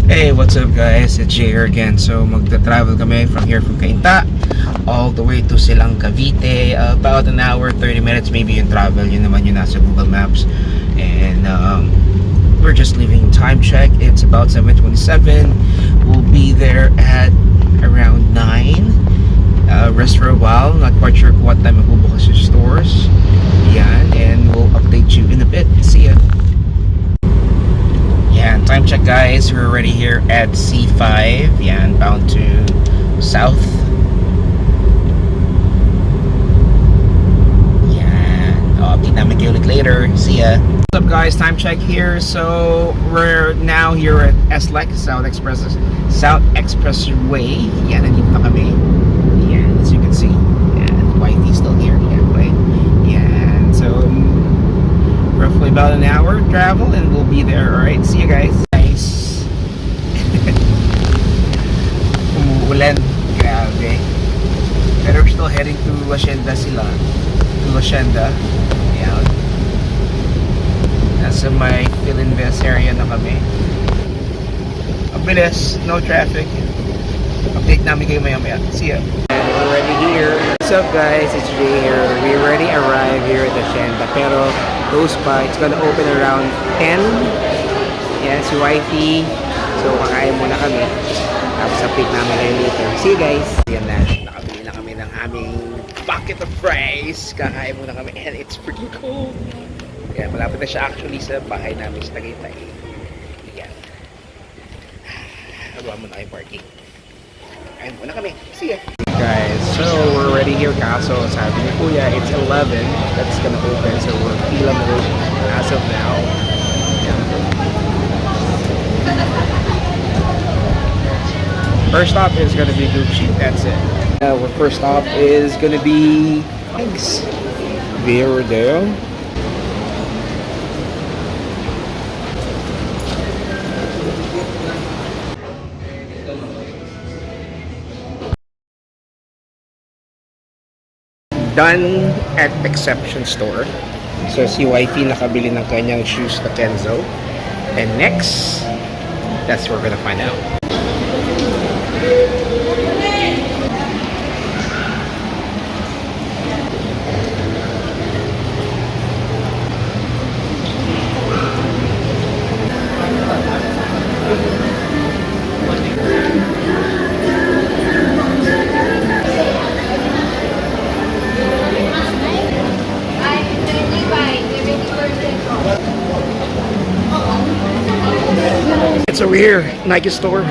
Hey, what's up guys? It's Jay here again. So magta-travel kami from Cainta all the way to Silang Cavite. About an hour, 30 minutes maybe yung travel. Yun naman yung nasa Google Maps. And we're just leaving. Time check. It's about 7:27. We'll be there at around 9. Rest for a while. Not quite sure what time magbubukas yung stores. Yan. And we'll update you in a bit. See ya. Yan, time check guys, we're already here at C5, yan, bound to south. Yan, update namin kayo ulit later, see ya. What's up guys, time check here. So we're now here at SLEX, South Expressway. Yan, nandito na kami. Yan, as you can see. Yan, wifey still here. Yan, right? Yan, so roughly about an hour travel and we'll be there. Alright, see you guys. Nice. Umuulan. Grabe. Pero we're still heading to Hacienda sila. To Hacienda. Ayan. Nasa may Philinvest area na kami. Ang bilis. No traffic. Update namin kayo maya. See ya. And we're already here. What's up guys? It's Jay here. We already arrived here at Hacienda. Pero close by. It's gonna open around 10. Yan, si wifey. So, kakain muna kami. Tapos update namin kayo later. See you guys! Yan na. Nakabili na kami ng aming bucket of fries. Kakain muna kami. And it's freaking cold. Yan, malapit na siya actually sa bahay namin sa Tagaytay. Yan. Nagawa muna kayo parking. Kain muna kami. See ya! Guys, so we're already here. Kaso, sabi ni Kuya, it's 11. That's gonna open. So, we're pila mode as of now. Yan. First stop is gonna be Gucci. That's it. Our first stop is gonna be Thanks. There. Done at Exception Store. So si wifey nakabili ng kanyang shoes na Kenzo. And next, that's what we're gonna find out. So we're here, Nike store.